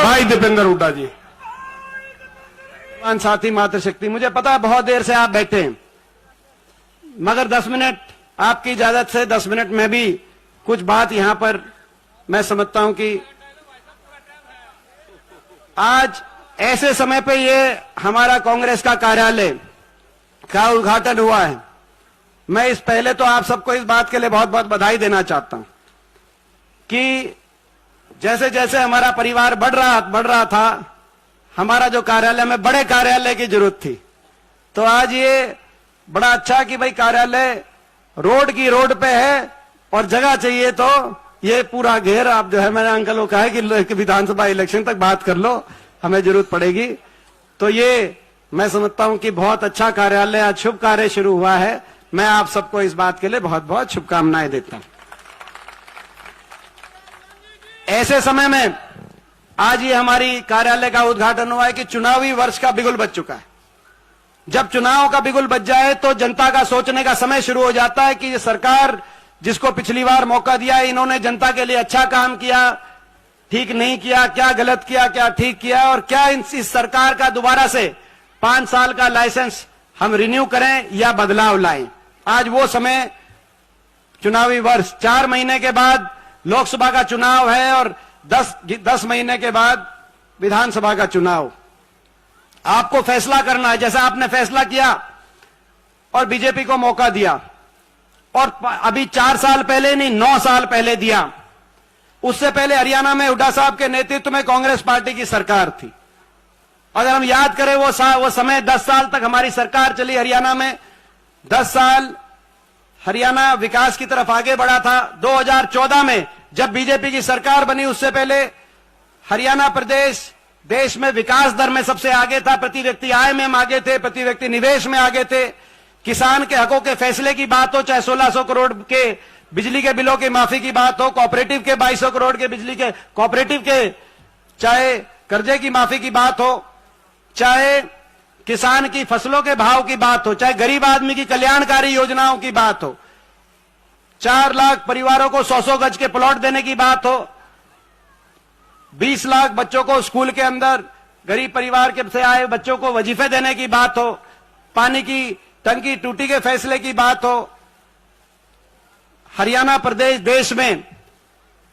भाई दीपेंद्र हुड्डा जी। साथी मातृशक्ति, मुझे पता है बहुत देर से आप बैठे हैं, मगर 10 मिनट आपकी इजाजत से 10 मिनट में भी कुछ बात यहां पर मैं समझता हूं कि आज ऐसे समय पे ये हमारा कांग्रेस का कार्यालय का उद्घाटन हुआ है। मैं इस पहले तो आप सबको इस बात के लिए बहुत बहुत बधाई देना चाहता हूं कि जैसे जैसे हमारा परिवार बढ़ रहा था, हमारा जो कार्यालय में बड़े कार्यालय की जरूरत थी, तो आज ये बड़ा अच्छा कि भाई कार्यालय रोड पे है और जगह चाहिए तो ये पूरा घेर आप जो है, मैंने अंकल को कहा है कि विधानसभा इलेक्शन तक बात कर लो, हमें जरूरत पड़ेगी। तो ये मैं समझता हूं कि बहुत अच्छा कार्यालय, आज शुभ कार्य शुरू हुआ है। मैं आप सबको इस बात के लिए बहुत बहुत शुभकामनाएं देता हूं। ऐसे समय में आज ये हमारी कार्यालय का उद्घाटन हुआ है कि चुनावी वर्ष का बिगुल बज चुका है। जब चुनाव का बिगुल बज जाए तो जनता का सोचने का समय शुरू हो जाता है कि ये सरकार जिसको पिछली बार मौका दिया, इन्होंने जनता के लिए अच्छा काम किया, ठीक नहीं किया, क्या गलत किया, क्या ठीक किया, और क्या इस सरकार का दोबारा से 5 साल का लाइसेंस हम रिन्यू करें या बदलाव लाएं। आज वो समय, चुनावी वर्ष, 4 महीने के बाद लोकसभा का चुनाव है और 10 महीने के बाद विधानसभा का चुनाव। आपको फैसला करना है, जैसा आपने फैसला किया और बीजेपी को मौका दिया, और अभी 4 साल पहले नहीं 9 साल पहले दिया। उससे पहले हरियाणा में हुड्डा साहब के नेतृत्व में कांग्रेस पार्टी की सरकार थी। अगर हम याद करें वो समय, 10 साल तक हमारी सरकार चली हरियाणा में। 10 साल हरियाणा विकास की तरफ आगे बढ़ा था। 2014 में जब बीजेपी की सरकार बनी, उससे पहले हरियाणा प्रदेश देश में विकास दर में सबसे आगे था, प्रति व्यक्ति आय में हम आगे थे, प्रति व्यक्ति निवेश में आगे थे। किसान के हकों के फैसले की बात हो, चाहे 1600 करोड़ के बिजली के बिलों की माफी की बात हो, कोऑपरेटिव के 2200 करोड़ के बिजली के कोऑपरेटिव के, चाहे कर्जे की माफी की बात हो, चाहे किसान की फसलों के भाव की बात हो, चाहे गरीब आदमी की कल्याणकारी योजनाओं की बात हो, 4 लाख परिवारों को 100-100 गज के प्लॉट देने की बात हो, 20 लाख बच्चों को स्कूल के अंदर, गरीब परिवार के से आए बच्चों को वजीफे देने की बात हो, पानी की टंकी टूटी के फैसले की बात हो। हरियाणा प्रदेश देश में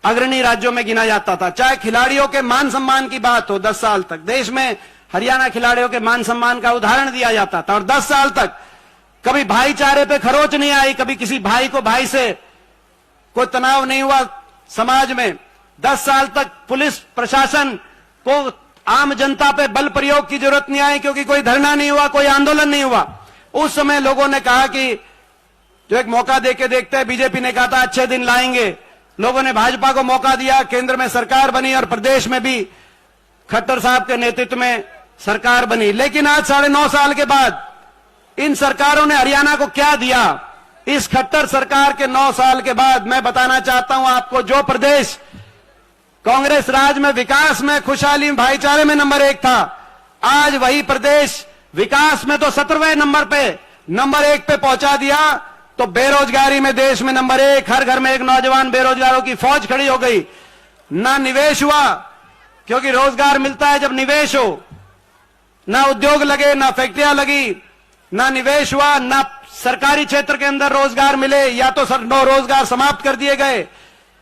अग्रणी राज्यों में गिना जाता था। चाहे खिलाड़ियों के मान सम्मान की बात हो, 10 साल तक देश में हरियाणा खिलाड़ियों के मान सम्मान का उदाहरण दिया जाता था, और 10 साल तक कभी भाईचारे पे खरोच नहीं आई, कभी किसी भाई को भाई से कोई तनाव नहीं हुआ समाज में। 10 साल तक पुलिस प्रशासन को आम जनता पे बल प्रयोग की जरूरत नहीं आई, क्योंकि कोई धरना नहीं हुआ, कोई आंदोलन नहीं हुआ। उस समय लोगों ने कहा कि जो एक मौका देके देखते हैं, बीजेपी ने कहा था अच्छे दिन लाएंगे, लोगों ने भाजपा को मौका दिया, केंद्र में सरकार बनी और प्रदेश में भी खट्टर साहब के नेतृत्व में सरकार बनी। लेकिन आज 9.5 साल के बाद इन सरकारों ने हरियाणा को क्या दिया? इस खट्टर सरकार के 9 साल के बाद मैं बताना चाहता हूं आपको, जो प्रदेश कांग्रेस राज में विकास में, खुशहाली, भाईचारे में नंबर 1 था, आज वही प्रदेश विकास में तो 17वें नंबर 1 पे पहुंचा दिया। तो बेरोजगारी में देश में नंबर 1, हर घर में एक नौजवान बेरोजगारों की फौज खड़ी हो गई। ना निवेश हुआ, क्योंकि रोजगार मिलता है जब निवेश हो, ना उद्योग लगे, ना फैक्ट्रियां लगी, ना निवेश हुआ, ना सरकारी क्षेत्र के अंदर रोजगार मिले, या तो रोजगार समाप्त कर दिए गए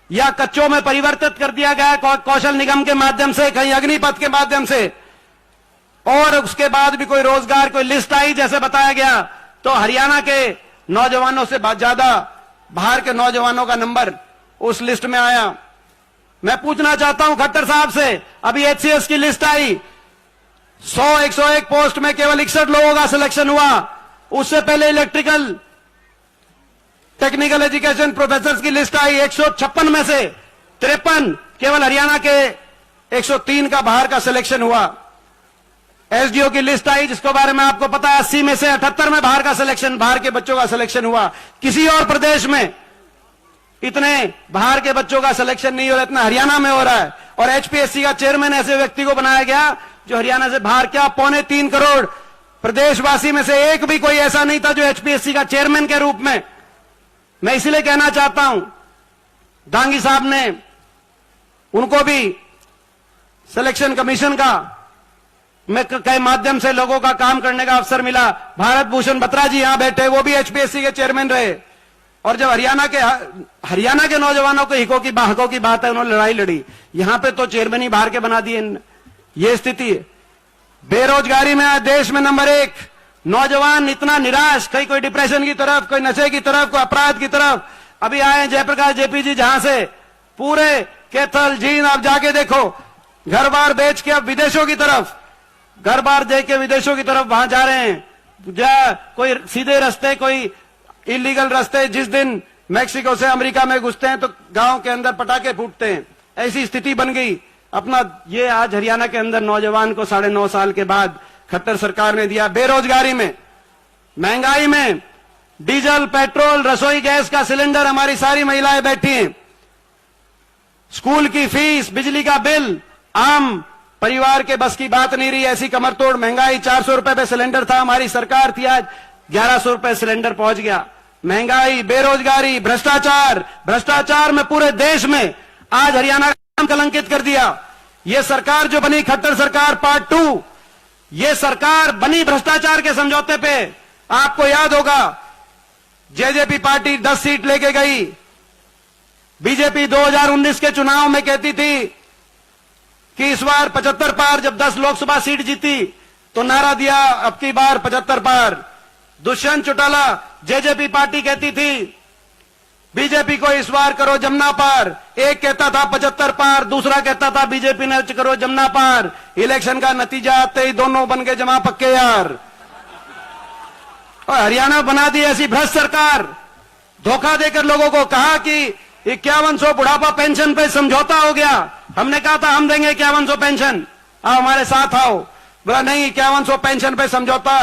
या कच्चों में परिवर्तित कर दिया गया कौशल निगम के माध्यम से, कहीं अग्निपथ के माध्यम से, और उसके बाद भी कोई रोजगार, कोई लिस्ट आई जैसे बताया गया, तो हरियाणा के नौजवानों से ज्यादा बाहर के नौजवानों का नंबर उस लिस्ट में आया। मैं पूछना चाहता हूं खट्टर साहब से, अभी HCS की लिस्ट आई, 101 पोस्ट में केवल 61 लोगों का सिलेक्शन हुआ। उससे पहले इलेक्ट्रिकल टेक्निकल एजुकेशन प्रोफेसर्स की लिस्ट आई, 156 में से 53 केवल हरियाणा के 103 का बाहर का सिलेक्शन हुआ। SDO की लिस्ट आई, जिसके बारे में आपको पता है, 80 में से 78 में बाहर का सिलेक्शन, बाहर के बच्चों का सिलेक्शन हुआ। किसी और प्रदेश में इतने बाहर के बच्चों का सिलेक्शन नहीं हो रहा, इतना हरियाणा में हो रहा है। और HPSC का चेयरमैन ऐसे व्यक्ति को बनाया गया जो हरियाणा से बाहर, क्या 3.25 करोड़ प्रदेशवासी में से एक भी कोई ऐसा नहीं था जो HPSC का चेयरमैन के रूप में। मैं इसलिए कहना चाहता हूं, दांगी साहब ने, उनको भी सिलेक्शन कमीशन का में के माध्यम से लोगों का काम करने का अवसर मिला। भारत भूषण बत्रा जी यहां बैठे, वो भी एचपीएससी के चेयरमैन रहे। और जब हरियाणा के नौजवानों के हितों की बात है, उन्होंने लड़ाई लड़ी। यहां पे तो चेयरमैन ही बाहर के बना दिए। ये स्थिति है। बेरोजगारी में आज देश में नंबर 1। नौजवान इतना निराश, कहीं कोई डिप्रेशन की तरफ, कोई नशे की तरफ, कोई अपराध की तरफ। अभी आए जयप्रकाश जेपी जी, जहां से पूरे कैथल जींद, आप जाके देखो, घर बार बेच के अब विदेशों की तरफ, घर बार दे के विदेशों की तरफ वहां जा रहे हैं। कोई सीधे रास्ते, कोई इलीगल रास्ते। जिस दिन मैक्सिको से अमेरिका में घुसते हैं तो गांव के अंदर पटाखे फूटते हैं। ऐसी स्थिति बन गई अपना। ये आज हरियाणा के अंदर नौजवान को 9.5 साल के बाद खट्टर सरकार ने दिया। बेरोजगारी में, महंगाई में, डीजल, पेट्रोल, रसोई गैस का सिलेंडर, हमारी सारी महिलाएं बैठी हैं। स्कूल की फीस, बिजली का बिल, आम परिवार के बस की बात नहीं रही। ऐसी कमरतोड़ महंगाई। 400 रुपए पे सिलेंडर था, हमारी सरकार थी, आज 1100 रुपए सिलेंडर पहुंच गया। महंगाई, बेरोजगारी, भ्रष्टाचार में पूरे देश में आज हरियाणा का नाम कलंकित कर दिया। ये सरकार जो बनी, खट्टर सरकार पार्ट 2, ये सरकार बनी भ्रष्टाचार के समझौते पे। आपको याद होगा, जेजेपी पार्टी 10 सीट लेके गई। बीजेपी 2019 के चुनाव में कहती थी कि इस बार 75 पार। जब 10 लोकसभा सीट जीती तो नारा दिया, अब की बार 75 पार। दुष्यंत चौटाला, जेजेपी पार्टी कहती थी बीजेपी को इस बार करो जमुना पार। एक कहता था 75 पार, दूसरा कहता था बीजेपी ने करो जमुना पार। इलेक्शन का नतीजा आते ही दोनों बन गए जमा पक्के यार। और हरियाणा बना दी ऐसी भ्रष्ट सरकार। धोखा देकर लोगों को कहा कि 5100 बुढ़ापा पेंशन पे समझौता हो गया। हमने कहा था हम देंगे 5100 पेंशन, आप हमारे साथ आओ। बोला नहीं, 5100 पेंशन पे समझौता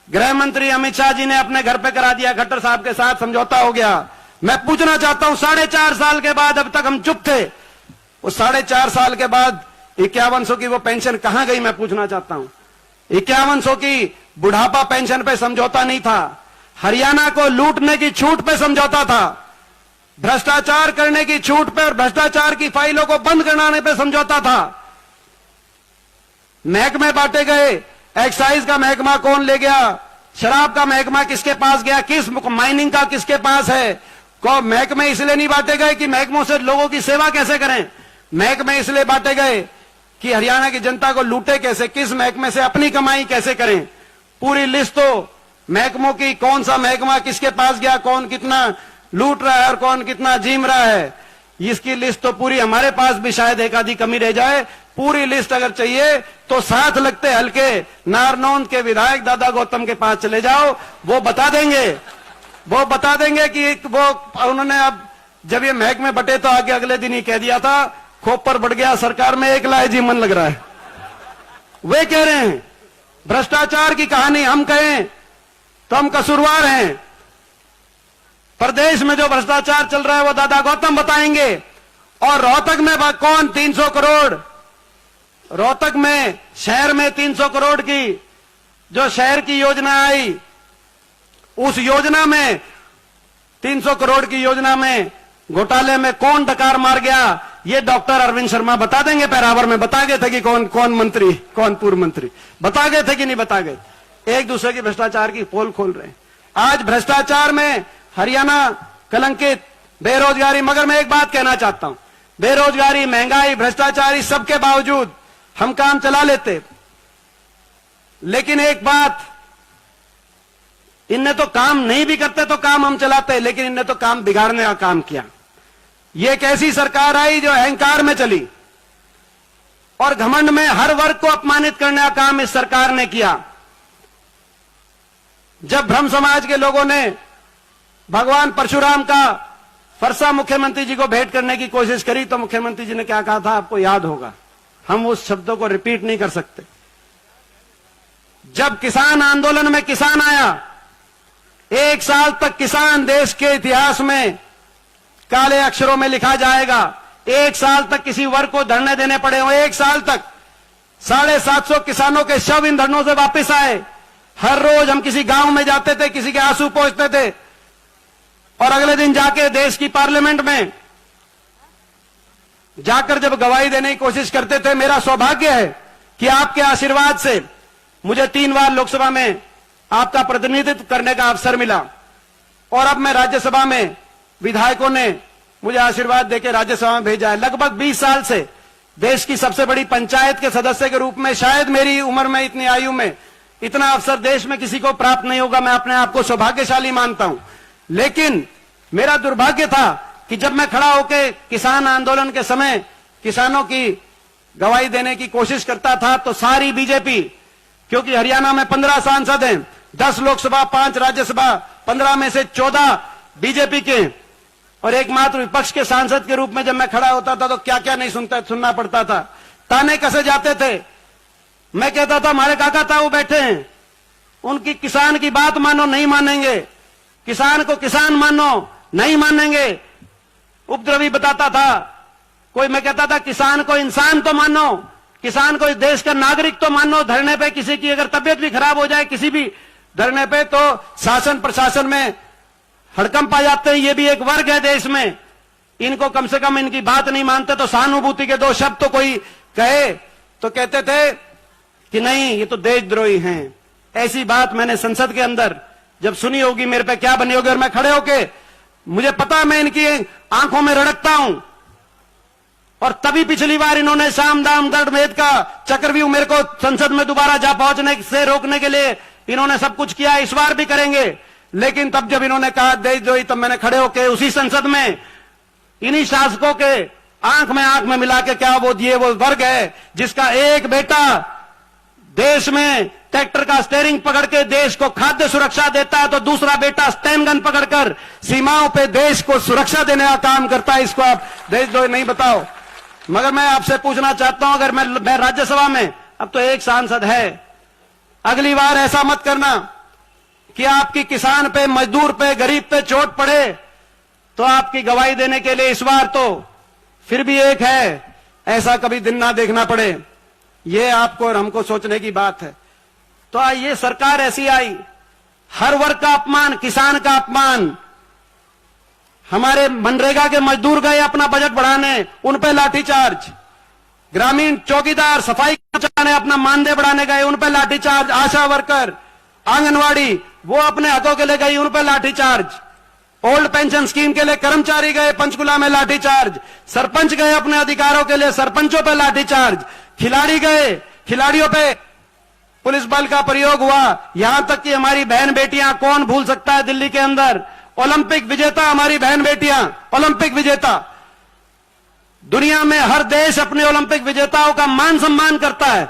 गृह मंत्री अमित शाह जी ने अपने घर पे करा दिया। खट्टर साहब के साथ समझौता हो गया। मैं पूछना चाहता हूं, 4.5 साल के बाद, अब तक हम चुप थे, वो 4.5 साल के बाद 5100 की वो पेंशन कहां गई? मैं पूछना चाहता हूं। 5100 की बुढ़ापा पेंशन पे समझौता नहीं था, हरियाणा को लूटने की छूट पे समझौता था, भ्रष्टाचार करने की छूट पे और भ्रष्टाचार की फाइलों को बंद कराने पे समझौता था। महकमे बांटे गए। एक्साइज का महकमा कौन ले गया? शराब का महकमा किसके पास गया? किस माइनिंग का किसके पास है? महकमे इसलिए नहीं बांटे गए कि महकमों से लोगों की सेवा कैसे करें। महकमे इसलिए बांटे गए कि हरियाणा की जनता को लूटे कैसे, किस महकमे से अपनी कमाई कैसे करें। पूरी लिस्ट तो महकमों की, कौन सा महकमा किसके पास गया, कौन कितना लूट रहा है और कौन कितना जीम रहा है, इसकी लिस्ट तो पूरी हमारे पास भी शायद एक आधी कमी रह जाए। पूरी लिस्ट अगर चाहिए तो साथ लगते हल्के नारनौंद के विधायक दादा गौतम के पास चले जाओ, वो बता देंगे। वो बता देंगे कि वो उन्होंने अब जब ये महकमे बटे तो आगे अगले दिन ही कह दिया था खोपर बढ़ गया, सरकार में एक लाए जी मन लग रहा है। वे कह रहे हैं भ्रष्टाचार की कहानी हम कहें तो हम कसूरवार हैं। प्रदेश में जो भ्रष्टाचार चल रहा है वो दादा गौतम बताएंगे। और रोहतक में कौन 300 करोड़, रोहतक में शहर में 300 करोड़ की जो शहर की योजना आई, उस योजना में 300 करोड़ की योजना में घोटाले में कौन डकार मार गया, ये डॉक्टर अरविंद शर्मा बता देंगे। पैरावर में बता गए थे कि कौन मंत्री, कौन पूर्व मंत्री, बता गए थे कि नहीं बता गए। एक दूसरे की भ्रष्टाचार की पोल खोल रहे हैं। आज भ्रष्टाचार में हरियाणा कलंकित, बेरोजगारी। मगर मैं एक बात कहना चाहता हूं, बेरोजगारी, महंगाई, भ्रष्टाचार, इस सबके बावजूद हम काम चला लेते। लेकिन एक बात, इनने तो काम नहीं भी करते तो काम हम चलाते, लेकिन इनने तो काम बिगाड़ने का काम किया। ये एक ऐसी सरकार आई जो अहंकार में चली और घमंड में हर वर्ग को अपमानित करने का काम इस सरकार ने किया। जब ब्रह्म समाज के लोगों ने भगवान परशुराम का फरसा मुख्यमंत्री जी को भेंट करने की कोशिश करी तो मुख्यमंत्री जी ने क्या कहा था, आपको याद होगा, हम उस शब्दों को रिपीट नहीं कर सकते। जब किसान आंदोलन में किसान आया, 1 साल तक किसान देश के इतिहास में काले अक्षरों में लिखा जाएगा। 1 साल तक किसी वर्ग को धरने देने पड़े हो। 1 साल तक 750 किसानों के शव इन धरनों से वापस आए। हर रोज हम किसी गांव में जाते थे, किसी के आंसू पोंछते थे और अगले दिन जाके देश की पार्लियामेंट में जाकर जब गवाही देने की कोशिश करते थे। मेरा सौभाग्य है कि आपके आशीर्वाद से मुझे 3 बार लोकसभा में आपका प्रतिनिधित्व करने का अवसर मिला और अब मैं राज्यसभा में विधायकों ने मुझे आशीर्वाद देकर राज्यसभा में भेजा है। लगभग 20 साल से देश की सबसे बड़ी पंचायत के सदस्य के रूप में, शायद मेरी उम्र में, इतनी आयु में इतना अवसर देश में किसी को प्राप्त नहीं होगा। मैं अपने आप को सौभाग्यशाली मानता हूं। लेकिन मेरा दुर्भाग्य था कि जब मैं खड़ा होकर किसान आंदोलन के समय किसानों की गवाही देने की कोशिश करता था तो सारी बीजेपी, क्योंकि हरियाणा में 15 सांसद हैं, 10 लोकसभा, 5 राज्यसभा, 15 में से 14 बीजेपी के, और एकमात्र विपक्ष के सांसद के रूप में जब मैं खड़ा होता था तो क्या क्या नहीं सुनना पड़ता था। ताने कसे जाते थे। मैं कहता था हमारे काका ताऊ बैठे हैं, उनकी किसान की बात मानो, नहीं मानेंगे। किसान को किसान मानो, नहीं मानेंगे। उपद्रवी बताता था कोई। मैं कहता था किसान को इंसान तो मानो, किसान को इस देश का नागरिक तो मानो। धरने पे किसी की अगर तबियत भी खराब हो जाए किसी भी धरने पे, तो शासन प्रशासन में हड़कंप आ जाते हैं। ये भी एक वर्ग है देश में, इनको कम से कम इनकी बात नहीं मानते तो सहानुभूति के 2 शब्द तो कोई कहे तो कहते थे कि नहीं, ये तो देशद्रोही हैं। ऐसी बात मैंने संसद के अंदर जब सुनी होगी, मेरे पे क्या बनी होगी। और मैं खड़े होके, मुझे पता है मैं इनकी आंखों में रड़कता हूं। और तभी पिछली बार इन्होंने साम दाम दंड भेद का चक्रव्यूह मेरे को संसद में दोबारा जा पहुंचने से रोकने के लिए इन्होंने सब कुछ किया। इस बार भी करेंगे। लेकिन तब जब इन्होंने कहा देशद्रोही, तब मैंने खड़े होके उसी संसद में इन्हीं शासकों के आंख में मिला के, क्या वो वर्ग है जिसका एक बेटा देश में ट्रैक्टर का स्टीयरिंग पकड़ के देश को खाद्य सुरक्षा देता है, तो दूसरा बेटा स्टैन गन पकड़कर सीमाओं पे देश को सुरक्षा देने का काम करता है। इसको आप देशद्रोही नहीं बताओ। मगर मैं आपसे पूछना चाहता हूं, अगर मैं राज्यसभा में, अब तो एक सांसद है, अगली बार ऐसा मत करना कि आपकी किसान पे, मजदूर पे, गरीब पे चोट पड़े तो आपकी गवाही देने के लिए इस बार तो फिर भी एक है, ऐसा कभी दिन ना देखना पड़े। ये आपको और हमको सोचने की बात है। तो ये सरकार ऐसी आई, हर वर्ग का अपमान, किसान का अपमान। हमारे मनरेगा के मजदूर गए अपना बजट बढ़ाने, उन पे लाठीचार्ज। ग्रामीण चौकीदार, सफाई कर्मचारी अपना मानदेय बढ़ाने गए, उन पे लाठीचार्ज। आशा वर्कर, आंगनवाड़ी, वो अपने हकों के लिए गई, उन पे लाठीचार्ज। ओल्ड पेंशन स्कीम के लिए कर्मचारी गए, पंचकुला में लाठीचार्ज। सरपंच गए अपने अधिकारों के लिए, सरपंचों पे लाठीचार्ज। खिलाड़ी गए, खिलाड़ियों पे पुलिस बल का प्रयोग हुआ। यहां तक कि हमारी बहन बेटियां, कौन भूल सकता है दिल्ली के अंदर ओलंपिक विजेता, हमारी बहन बेटियां ओलंपिक विजेता। दुनिया में हर देश अपने ओलंपिक विजेताओं का मान सम्मान करता है,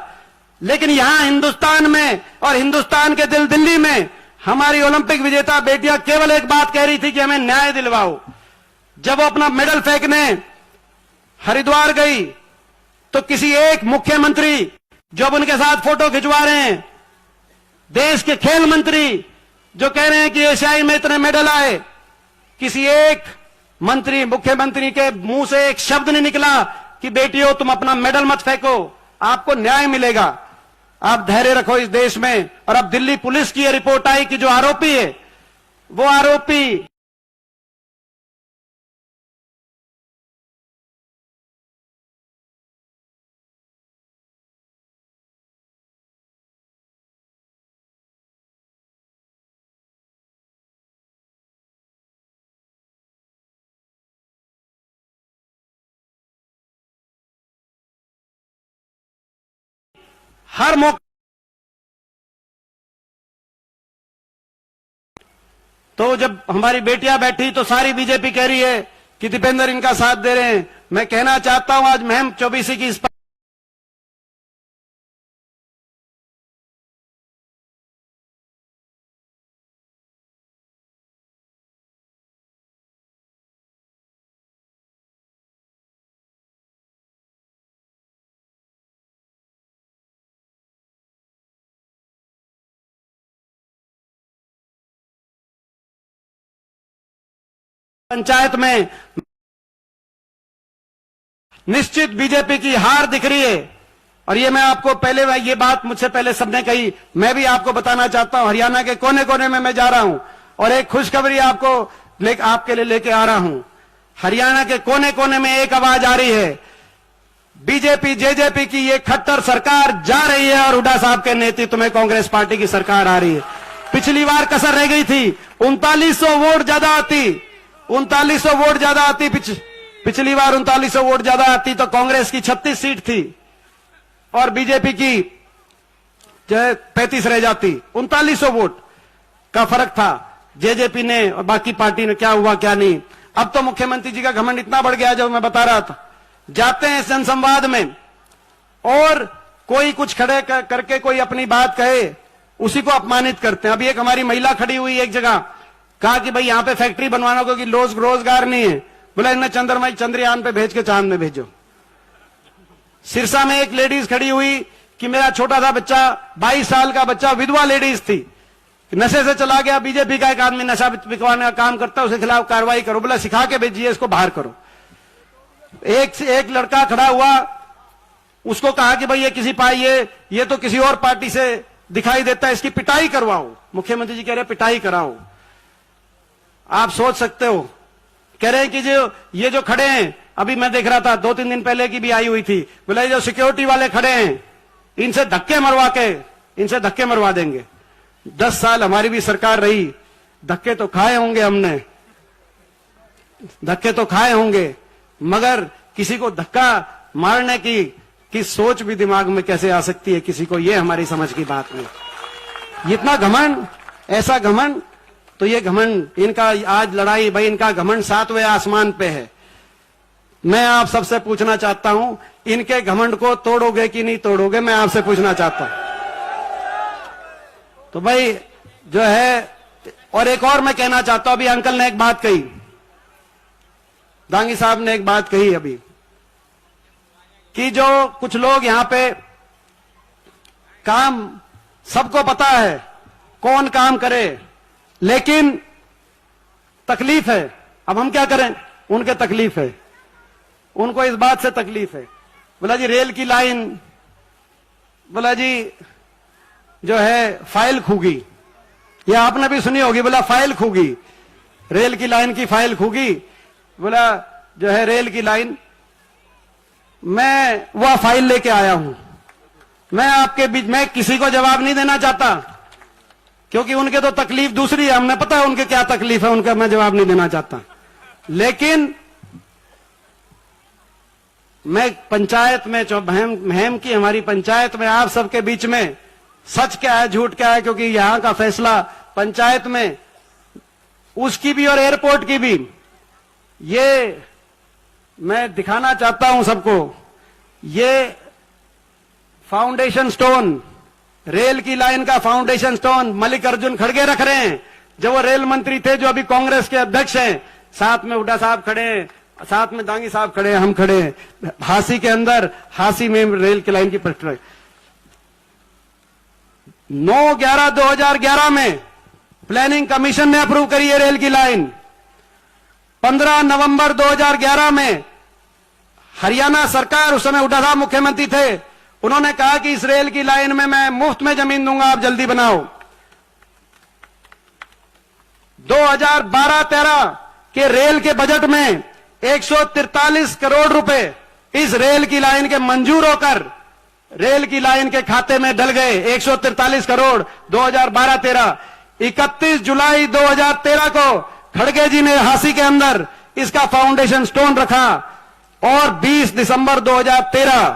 लेकिन यहां हिंदुस्तान में और हिंदुस्तान के दिल्ली में हमारी ओलंपिक विजेता बेटियां केवल एक बात कह रही थी कि हमें न्याय दिलवाओ। जब वो अपना मेडल फेंकने हरिद्वार गई तो किसी एक मुख्यमंत्री जो अब उनके साथ फोटो खिंचवा रहे हैं, देश के खेल मंत्री जो कह रहे हैं कि एशियाई में इतने मेडल आए, किसी एक मंत्री, मुख्यमंत्री के मुंह से एक शब्द नहीं निकला कि बेटियों तुम अपना मेडल मत फेंको, आपको न्याय मिलेगा। आप धैर्य रखो इस देश में। और अब दिल्ली पुलिस की यह रिपोर्ट आई कि जो आरोपी है, वो आरोपी हर मौके। तो जब हमारी बेटियां बैठी तो सारी बीजेपी कह रही है कि दीपेंद्र इनका साथ दे रहे हैं। मैं कहना चाहता हूं आज मुहिम 24 की इस पंचायत में निश्चित बीजेपी की हार दिख रही है। और ये मैं आपको पहले, ये बात मुझसे पहले सबने कही, मैं भी आपको बताना चाहता हूं। हरियाणा के कोने कोने में मैं जा रहा हूं और एक खुशखबरी आपके लिए लेके आ रहा हूं। हरियाणा के कोने कोने में एक आवाज आ रही है बीजेपी जेजेपी की ये खट्टर सरकार जा रही है और हुड्डा साहब के नेतृत्व में कांग्रेस पार्टी की सरकार आ रही है। पिछली बार कसर रह गई थी, 3900 वोट ज्यादा आती, 3900 वोट ज्यादा आती, पिछली बार 3900 वोट ज्यादा आती तो कांग्रेस की 36 सीट थी और बीजेपी की जो है 35 रह जाती। 3900 वोट का फर्क था। जेजेपी ने और बाकी पार्टी ने क्या हुआ क्या नहीं। अब तो मुख्यमंत्री जी का घमंड इतना बढ़ गया, जो मैं बता रहा था, जाते हैं जनसंवाद में और कोई कुछ खड़े करके कोई अपनी बात कहे, उसी को अपमानित करते हैं। अभी एक हमारी महिला खड़ी हुई एक जगह, कहा कि भाई यहां पे फैक्ट्री बनवाना, क्योंकि रोजगार नहीं है। बोला इन्हें चंद्रयान पे भेज के चांद में भेजो। सिरसा में एक लेडीज खड़ी हुई कि मेरा छोटा सा बच्चा 22 साल का बच्चा, विधवा लेडीज थी, नशे से चला गया। बीजेपी का एक आदमी नशा बिकवाने का काम करता है, उसके खिलाफ कार्रवाई करो। बोला सिखा के भेजिए, इसको बाहर करो। एक लड़का खड़ा हुआ, उसको कहा कि भाई ये किसी ये तो किसी और पार्टी से दिखाई देता है, इसकी पिटाई करवाओ। मुख्यमंत्री जी कह रहे पिटाई कराओ। आप सोच सकते हो, कह रहे हैं कि ये जो खड़े हैं, अभी मैं देख रहा था 2-3 दिन पहले की भी आई हुई थी, बोला जो सिक्योरिटी वाले खड़े हैं इनसे धक्के मरवा देंगे। 10 साल हमारी भी सरकार रही, धक्के तो खाए होंगे हमने, धक्के तो खाए होंगे, मगर किसी को धक्का मारने की सोच भी दिमाग में कैसे आ सकती है किसी को, ये हमारी समझ की बात नहीं। इतना घमंड, ऐसा घमंड, तो ये घमंड इनका आज लड़ाई, भाई इनका घमंड 7वें आसमान पे है। मैं आप सबसे पूछना चाहता हूं, इनके घमंड को तोड़ोगे कि नहीं तोड़ोगे, मैं आपसे पूछना चाहता हूं। तो भाई जो है, और एक और मैं कहना चाहता हूं, अभी अंकल ने एक बात कही, दांगी साहब ने एक बात कही अभी, कि जो कुछ लोग यहां पे काम, सबको पता है कौन काम करे, लेकिन तकलीफ है। अब हम क्या करें, उनके तकलीफ है, उनको इस बात से तकलीफ है। बोला जी रेल की लाइन, बोला जी जो है फाइल खूगी, ये आपने भी सुनी होगी, बोला फाइल खूगी, रेल की लाइन की फाइल खूगी। बोला जो है रेल की लाइन, मैं वह फाइल लेके आया हूं। मैं आपके बीच में किसी को जवाब नहीं देना चाहता, क्योंकि उनके तो तकलीफ दूसरी है, हमने पता है उनके क्या तकलीफ है, उनका मैं जवाब नहीं देना चाहता। लेकिन मैं पंचायत में, जो महम की हमारी पंचायत में, आप सबके बीच में सच क्या है झूठ क्या है, क्योंकि यहां का फैसला पंचायत में, उसकी भी और एयरपोर्ट की भी, ये मैं दिखाना चाहता हूं सबको। ये फाउंडेशन स्टोन, रेल की लाइन का फाउंडेशन स्टोन मल्लिकार्जुन खड़गे रख रहे हैं, जब वो रेल मंत्री थे, जो अभी कांग्रेस के अध्यक्ष हैं। साथ में हुड्डा साहब खड़े हैं, साथ में दांगी साहब खड़े हैं, हम खड़े हैं हासी के अंदर, हासी में रेल की लाइन की पटरी। 9/11/2011 में प्लानिंग कमीशन ने अप्रूव करी है रेल की लाइन। 15 नवंबर 2011 में हरियाणा सरकार, उस समय हुड्डा साहब मुख्यमंत्री थे, उन्होंने कहा कि इस रेल की लाइन में मैं मुफ्त में जमीन दूंगा, आप जल्दी बनाओ। 2012-13 के रेल के बजट में 143 करोड़ रुपए इस रेल की लाइन के मंजूर होकर रेल की लाइन के खाते में डल गए। 143 करोड़ 2012-13। 31 जुलाई 2013 को खड़गे जी ने हासी के अंदर इसका फाउंडेशन स्टोन रखा और 20 दिसंबर 2013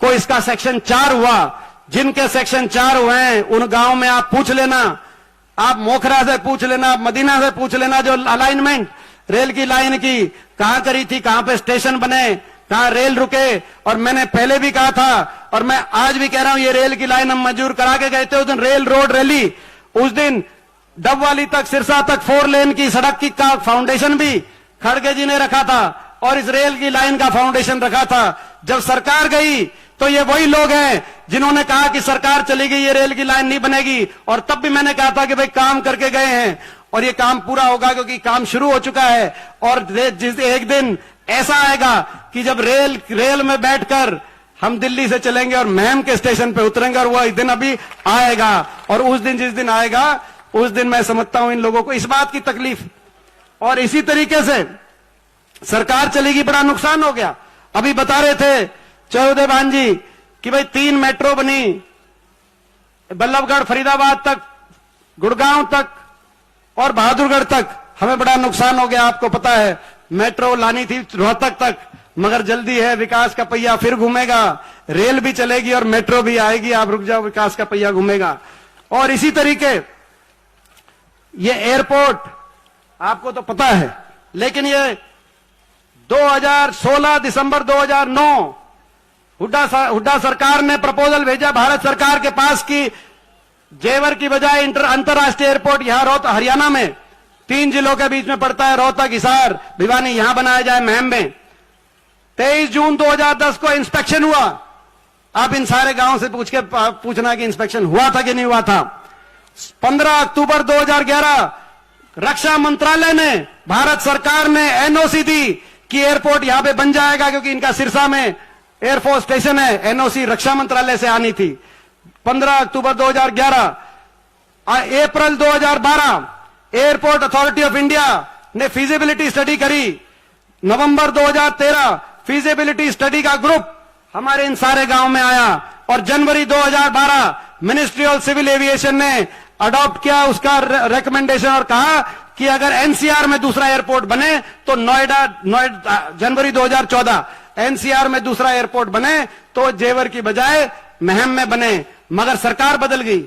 को इसका सेक्शन 4 हुआ। जिनके सेक्शन 4 हुए हैं उन गांव में आप पूछ लेना, आप मोखरा से पूछ लेना, मदीना से पूछ लेना, जो अलाइनमेंट रेल की लाइन की कहां करी थी, कहां पे स्टेशन बने, कहां रेल रुके। और मैंने पहले भी कहा था और मैं आज भी कह रहा हूं, ये रेल की लाइन हम मंजूर करा के गए थे। उस दिन रेल रोड रैली, उस दिन डबवाली तक, सिरसा तक 4 लेन की सड़क की का फाउंडेशन भी खड़गे जी ने रखा था और इस रेल की लाइन का फाउंडेशन रखा था। जब सरकार गई तो ये वही लोग हैं जिन्होंने कहा कि सरकार चली गई, ये रेल की लाइन नहीं बनेगी। और तब भी मैंने कहा था कि भाई काम करके गए हैं और ये काम पूरा होगा, क्योंकि काम शुरू हो चुका है। और जिस एक दिन ऐसा आएगा कि जब रेल में बैठकर हम दिल्ली से चलेंगे और महम के स्टेशन पे उतरेंगे, और वो एक दिन अभी आएगा। और उस दिन जिस दिन आएगा, उस दिन मैं समझता हूं इन लोगों को इस बात की तकलीफ। और इसी तरीके से सरकार चलेगी, बड़ा नुकसान हो गया। अभी बता रहे थे चौदेवान जी कि भाई 3 मेट्रो बनी, बल्लभगढ़ फरीदाबाद तक, गुड़गांव तक और बहादुरगढ़ तक। हमें बड़ा नुकसान हो गया, आपको पता है। मेट्रो लानी थी रोहतक तक, मगर जल्दी है, विकास का पहिया फिर घूमेगा, रेल भी चलेगी और मेट्रो भी आएगी, आप रुक जाओ, विकास का पहिया घूमेगा। और इसी तरीके ये एयरपोर्ट आपको तो पता है, लेकिन ये 2016 दिसंबर 2009 हुड्डा सरकार ने प्रपोजल भेजा भारत सरकार के पास कि जेवर की बजाय अंतरराष्ट्रीय एयरपोर्ट यहां हरियाणा में 3 जिलों के बीच में पड़ता है, रोहतक, हिसार, भिवानी, यहां बनाया जाए महम में। 23 जून 2010 को इंस्पेक्शन हुआ। आप इन सारे गांव से पूछना कि इंस्पेक्शन हुआ था कि नहीं हुआ था। 15 अक्टूबर 2011 रक्षा मंत्रालय ने, भारत सरकार ने एनओसी दी कि एयरपोर्ट यहां पे बन जाएगा, क्योंकि इनका सिरसा में एयरफोर्स स्टेशन है। एनओसी रक्षा मंत्रालय से आनी थी। 15 अक्टूबर 2011। अप्रैल 2012 एयरपोर्ट अथॉरिटी ऑफ इंडिया ने फीजिबिलिटी स्टडी करी। नवंबर 2013 फीजिबिलिटी स्टडी का ग्रुप हमारे इन सारे गांव में आया और जनवरी 2012 मिनिस्ट्री ऑफ सिविल एविएशन ने अडॉप्ट किया उसका रिकमेंडेशन और कहा कि अगर एनसीआर में दूसरा एयरपोर्ट बने तो नोएडा जनवरी 2014 एनसीआर में दूसरा एयरपोर्ट बने तो जेवर की बजाय महम में बने। मगर सरकार बदल गई,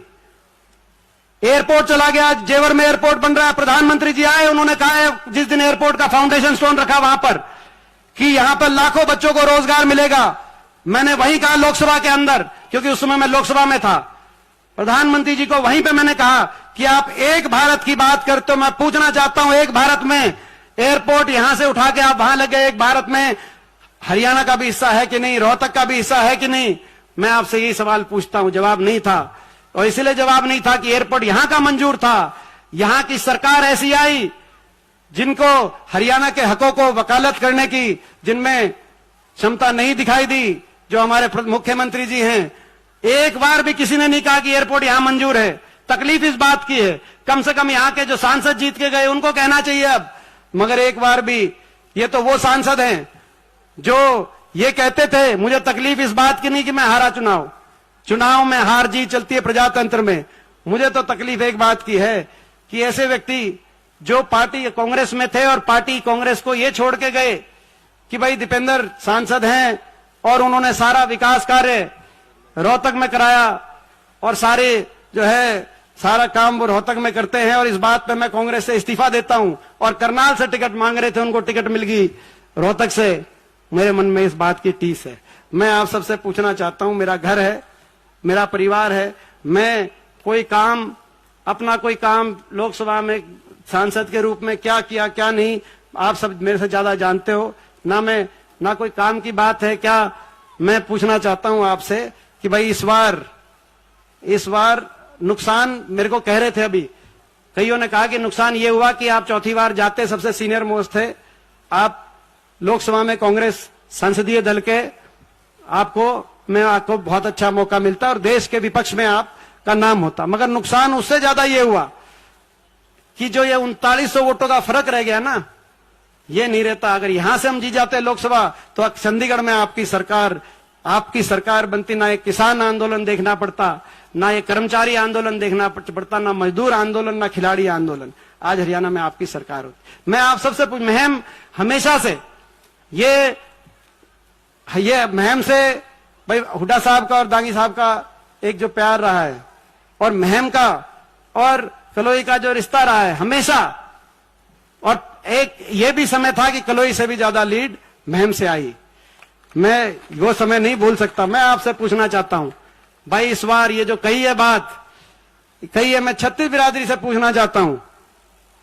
एयरपोर्ट चला गया, जेवर में एयरपोर्ट बन रहा है। प्रधानमंत्री जी आए, उन्होंने कहा है जिस दिन एयरपोर्ट का फाउंडेशन स्टोन रखा वहां पर कि यहां पर लाखों बच्चों को रोजगार मिलेगा। मैंने वहीं कहा लोकसभा के अंदर, क्योंकि उस समय मैं लोकसभा में था। प्रधानमंत्री जी को वहीं पे मैंने कहा कि आप एक भारत की बात करते हो, मैं पूछना चाहता हूं, एक भारत में एयरपोर्ट यहां से उठा के आप वहां लगे, एक भारत में हरियाणा का भी हिस्सा है कि नहीं, रोहतक का भी हिस्सा है कि नहीं? मैं आपसे यही सवाल पूछता हूं। जवाब नहीं था, और इसलिए जवाब नहीं था कि एयरपोर्ट यहां का मंजूर था। यहां की सरकार ऐसी आई जिनको हरियाणा के हकों को वकालत करने की जिनमें क्षमता नहीं दिखाई दी, जो हमारे मुख्यमंत्री जी हैं। एक बार भी किसी ने नहीं कहा कि एयरपोर्ट यहां मंजूर है। तकलीफ इस बात की है, कम से कम यहां के जो सांसद जीत के गए उनको कहना चाहिए अब, मगर एक बार भी। ये तो वो सांसद हैं जो ये कहते थे, मुझे तकलीफ इस बात की नहीं कि मैं हारा चुनाव में हार जीत चलती है प्रजातंत्र में। मुझे तो तकलीफ एक बात की है कि ऐसे व्यक्ति जो पार्टी कांग्रेस में थे और पार्टी कांग्रेस को ये छोड़ के गए कि भाई दीपेंद्र सांसद हैं और उन्होंने सारा विकास कार्य रोहतक में कराया और सारे जो है सारा काम वो रोहतक में करते हैं, और इस बात पे मैं कांग्रेस से इस्तीफा देता हूं। और करनाल से टिकट मांग रहे थे, उनको टिकट मिल गई रोहतक से। मेरे मन में इस बात की टीस है। मैं आप सबसे पूछना चाहता हूं, मेरा घर है, मेरा परिवार है, मैं कोई काम, अपना कोई काम लोकसभा में सांसद के रूप में क्या किया क्या नहीं, आप सब मेरे से ज्यादा जानते हो। ना कोई काम की बात है क्या। मैं पूछना चाहता हूं आपसे कि भाई इस बार नुकसान, मेरे को कह रहे थे अभी कईयों ने कहा कि नुकसान ये हुआ कि आप चौथी बार जाते, सबसे सीनियर मोस्ट थे आप लोकसभा में, कांग्रेस संसदीय दल के, आपको बहुत अच्छा मौका मिलता और देश के विपक्ष में आपका नाम होता। मगर नुकसान उससे ज्यादा ये हुआ कि जो ये 3900 वोटों का फर्क रह गया ना, ये नहीं रहता। अगर यहां से हम जीत जाते लोकसभा तो चंडीगढ़ में आपकी सरकार बनती, ना एक किसान आंदोलन देखना पड़ता, ना ये कर्मचारी आंदोलन देखना पड़ता, ना मजदूर आंदोलन, ना खिलाड़ी आंदोलन। आज हरियाणा में आपकी सरकार होती। मैं आप सबसे महम हमेशा से ये महम से भाई हुड्डा साहब का और दागी साहब का एक जो प्यार रहा है, और महम का और कलोई का जो रिश्ता रहा है हमेशा, और एक ये भी समय था कि कलोई से भी ज्यादा लीड महम से आई। मैं वो समय नहीं भूल सकता। मैं आपसे पूछना चाहता हूं भाई, इस बार ये जो कही है मैं छत्तीस बिरादरी से पूछना चाहता हूं।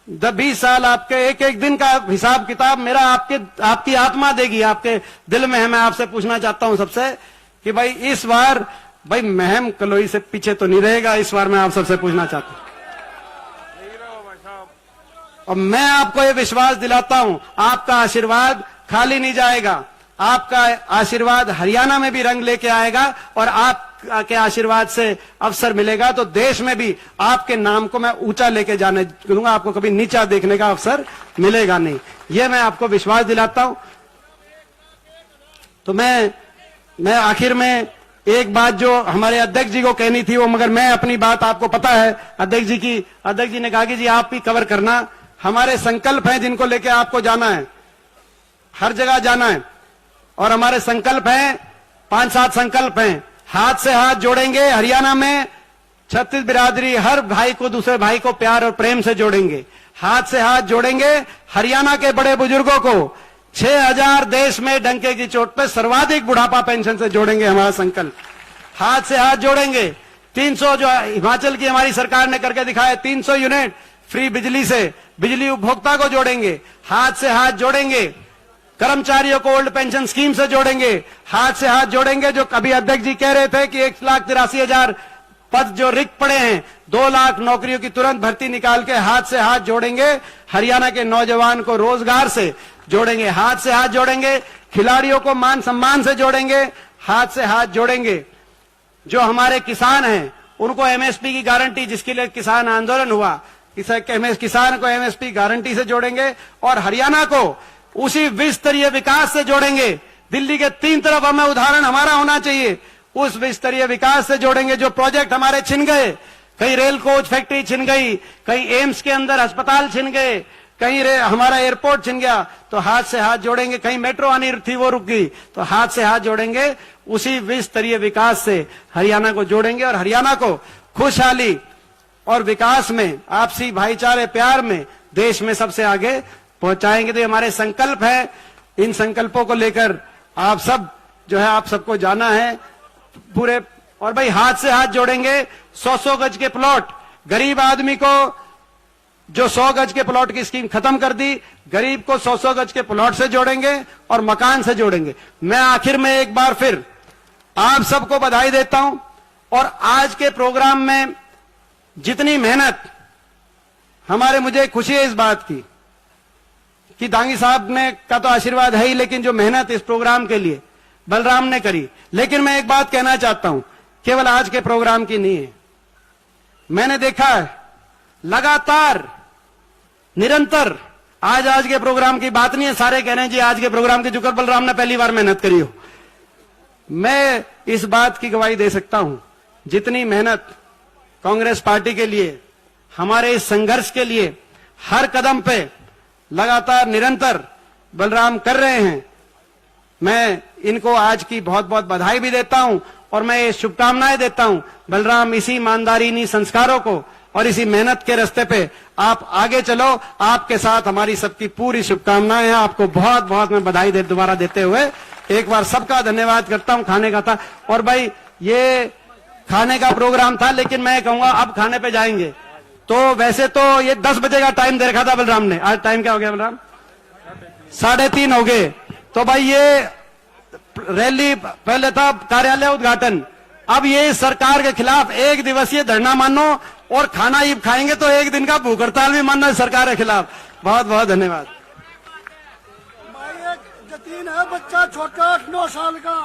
20 साल आपके एक एक दिन का हिसाब किताब मेरा आपकी आत्मा देगी, आपके दिल में है। मैं आपसे पूछना चाहता हूं सबसे कि भाई इस बार भाई महम कलोई से पीछे तो नहीं रहेगा। इस बार मैं आप सबसे पूछना चाहता हूं, और मैं आपको ये विश्वास दिलाता हूं, आपका आशीर्वाद खाली नहीं जाएगा। आपका आशीर्वाद हरियाणा में भी रंग लेके आएगा, और आपके आशीर्वाद से अवसर मिलेगा तो देश में भी आपके नाम को मैं ऊंचा लेके जाने दूंगा। आपको कभी नीचा देखने का अवसर मिलेगा नहीं, ये मैं आपको विश्वास दिलाता हूं। तो मैं मैं आखिर में एक बात जो हमारे अध्यक्ष जी को कहनी थी वो, मगर मैं अपनी बात, आपको पता है अध्यक्ष जी ने कहा कि जी आप ही कवर करना। हमारे संकल्प हैं जिनको लेके आपको जाना है, हर जगह जाना है, और हमारे संकल्प हैं 5-7 संकल्प हैं। हाथ से हाथ जोड़ेंगे, हरियाणा में 36 बिरादरी हर भाई को दूसरे भाई को प्यार और प्रेम से जोड़ेंगे। हाथ से हाथ जोड़ेंगे, हरियाणा के बड़े बुजुर्गों को 6000 देश में डंके की चोट पे सर्वाधिक बुढ़ापा पेंशन से जोड़ेंगे। हमारा संकल्प हाथ से हाथ जोड़ेंगे। 300 जो हिमाचल की हमारी सरकार ने करके दिखाया, 300 यूनिट फ्री बिजली से बिजली उपभोक्ता को जोड़ेंगे। हाथ से हाथ जोड़ेंगे, कर्मचारियों को ओल्ड पेंशन स्कीम से जोड़ेंगे। हाथ से हाथ जोड़ेंगे, जो कभी अध्यक्ष जी कह रहे थे कि 1,83,000 पद जो रिक्त पड़े हैं, 2 लाख नौकरियों की तुरंत भर्ती निकाल के हाथ से हाथ जोड़ेंगे। हरियाणा के नौजवान को रोजगार से जोड़ेंगे, हाथ से हाथ जोड़ेंगे। खिलाड़ियों को मान सम्मान से जोड़ेंगे, हाथ से हाथ जोड़ेंगे। जो हमारे किसान हैं उनको एमएसपी की गारंटी, जिसके लिए किसान आंदोलन हुआ, किसान को एमएसपी गारंटी से जोड़ेंगे। और हरियाणा को उसी विस्तरीय विकास से जोड़ेंगे। दिल्ली के 3 तरफ हमें उदाहरण हमारा होना चाहिए, उस विस्तरीय विकास से जोड़ेंगे। जो प्रोजेक्ट हमारे छिन गए, कहीं रेल कोच फैक्ट्री छिन गई, कहीं एम्स के अंदर अस्पताल छिन गए, कहीं हमारा एयरपोर्ट छिन गया, तो हाथ से हाथ जोड़ेंगे। कहीं मेट्रो आनी थी वो रुक गई, तो हाथ से हाथ जोड़ेंगे। उसी विस्तरीय विकास से हरियाणा को जोड़ेंगे और हरियाणा को खुशहाली और विकास में, आपसी भाईचारे प्यार में देश में सबसे आगे पहुंचाएंगे। तो ये हमारे संकल्प है। इन संकल्पों को लेकर आप सब जो है, आप सबको जाना है पूरे। और भाई हाथ से हाथ जोड़ेंगे। 100-100 गज के प्लॉट, गरीब आदमी को जो 100 गज के प्लॉट की स्कीम खत्म कर दी, गरीब को 100-100 गज के प्लॉट से जोड़ेंगे और मकान से जोड़ेंगे। मैं आखिर में एक बार फिर आप सबको बधाई देता हूं। और आज के प्रोग्राम में जितनी मेहनत हमारे, मुझे खुशी है इस बात की कि दांगी साहब ने का तो आशीर्वाद है ही, लेकिन जो मेहनत इस प्रोग्राम के लिए बलराम ने करी। लेकिन मैं एक बात कहना चाहता हूं, केवल आज के प्रोग्राम की नहीं है। मैंने देखा है लगातार निरंतर, आज के प्रोग्राम की बात नहीं है, सारे कह रहे हैं जी आज के प्रोग्राम की, जुकर बलराम ने पहली बार मेहनत करी हो। मैं इस बात की गवाही दे सकता हूं, जितनी मेहनत कांग्रेस पार्टी के लिए, हमारे इस संघर्ष के लिए हर कदम पे लगातार निरंतर बलराम कर रहे हैं। मैं इनको आज की बहुत बहुत बधाई भी देता हूं और मैं ये शुभकामनाएं देता हूं। बलराम, इसी ईमानदारी, इन्हीं संस्कारों को और इसी मेहनत के रास्ते पे आप आगे चलो। आपके साथ हमारी सबकी पूरी शुभकामनाएं हैं। आपको बहुत बहुत मैं बधाई दोबारा देते हुए एक बार सबका धन्यवाद करता हूं। खाने का था, और भाई ये खाने का प्रोग्राम था, लेकिन मैं कहूंगा अब खाने पे जाएंगे। तो वैसे तो ये 10 बजे का टाइम दे रखा था बलराम ने, आज टाइम क्या हो गया बलराम? 3:30 हो गए। तो भाई ये रैली पहले था कार्यालय उद्घाटन, अब ये सरकार के खिलाफ 1 दिवसीय धरना मानो और खाना ही खाएंगे, तो 1 दिन का भूख हड़ताल भी मानना है सरकार के खिलाफ। बहुत बहुत धन्यवाद। जतीन है बच्चा छोटा 8-9 साल का।